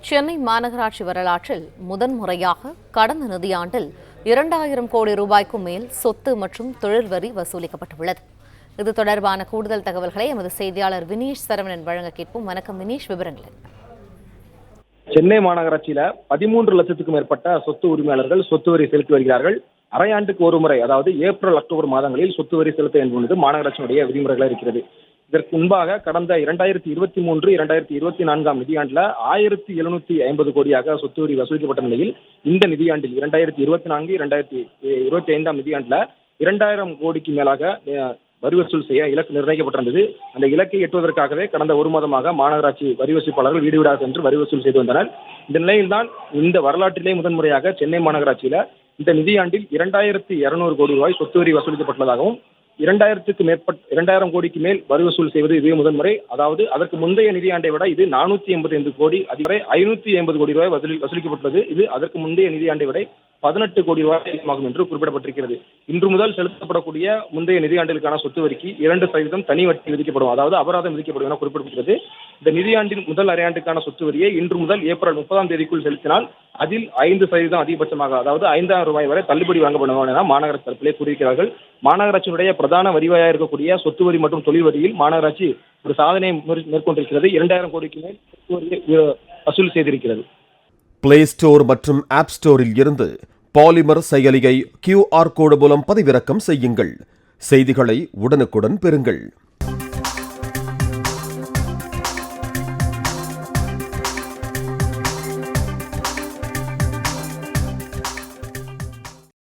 சென்னை மாநகராட்சி வரலாற்றில் முதன்முறையாக கடந்த நிதியாண்டில் 2000 கோடி ரூபாய்க்கும் மேல் சொத்து மற்றும் தொழில் வரி வசூலிக்கப்பட்டுள்ளது. இது தொடர்பான கூடுதல் தகவல்களை எமது செய்தியாளர் வினீஷ் சரவணன் வழங்க கேட்போம். வணக்கம் வினீஷ், விவரங்கள். சென்னை மாநகராட்சியில 13 லட்சத்துக்கும் மேற்பட்ட சொத்து உரிமையாளர்கள் சொத்து வரி செலுத்தி வருகிறார்கள். அரையாண்டுக்கு ஒரு முறை, அதாவது ஏப்ரல் அக்டோபர் மாதங்களில் சொத்து வரி செலுத்த என்பது மாநகராட்சியினுடைய விதிமுறைகளாக இருக்கிறது. இதற்கு முன்பாக கடந்த 2023, 2024 நிதியாண்டுல 1750 கோடியாக சொத்து வரி வசூலிக்கப்பட்ட நிலையில் இந்த நிதியாண்டில் 2024, 2025 நிதியாண்டுல 2000 கோடிக்கு மேலாக வரி வசூல் செய்ய இலக்கு நிர்ணயிக்கப்பட்டிருந்தது. அந்த இலக்கை எட்டுவதற்காகவே கடந்த ஒரு மாதமாக மாநகராட்சி வரி வசூலிப்பாளர்கள் வீடு வீடாக சென்று வரி வசூல் செய்து வந்தனர். இந்த நிலையில்தான் இந்த வரலாற்றிலே முதன்முறையாக சென்னை மாநகராட்சியில இந்த நிதியாண்டில் 2200 கோடி ரூபாய் சொத்து வரி வசூலிக்கப்பட்டுள்ளதாகவும் 2000 கோடிக்கு மேல் வரி வசூல் செய்வது இதுவே முதன்முறை. அதாவது அதற்கு முந்தைய நிதியாண்டை விட இது 485 கோடி, அதிகரை 550 கோடி ரூபாய் வசூலிக்கப்பட்டுள்ளது. இது அதற்கு முந்தைய நிதியாண்டை விட 18 கோடி ரூபாய் அதிகமாகும் என்று குறிப்பிடப்பட்டிருக்கிறது. இன்று முதல் செலுத்தப்படக்கூடிய முந்தைய நிதியாண்டிற்கான சொத்து வரிக்கு 2% தனி வட்டி விதிக்கப்படும், அதாவது அபராதம் விதிக்கப்படும் என குறிப்பிடப்பட்டிருக்கிறது. இந்த நிதியாண்டின் முதல் அரையாண்டுக்கான சொத்து வரியை இன்று முதல் ஏப்ரல் 30ஆம் தேதிக்குள் செலுத்தினால் அதில் 5% அதிகபட்சமாக, அதாவது 5000 ரூபாய் வரை தள்ளுபடி வழங்கப்படும் என மாநகராட்சி தரப்பிலே கூறியிருக்கிறார்கள். மாநகராட்சியினுடைய பிரதான வரிவாயாக இருக்கக்கூடிய சொத்து வரி மற்றும் தொழில் வரியில் மாநகராட்சி ஒரு சாதனை மேற்கொண்டிருக்கிறது. 2000 கோடிக்கு மேல் சொத்து வரியை வசூல் செய்திருக்கிறது. பிளே ஸ்டோர் மற்றும் ஆப் ஸ்டோரில் இருந்து பாலிமர் செயலியை QR கோடு மூலம் பதிவிறக்கம் செய்யுங்கள். செய்திகளை உடனுக்குடன் பெறுங்கள்.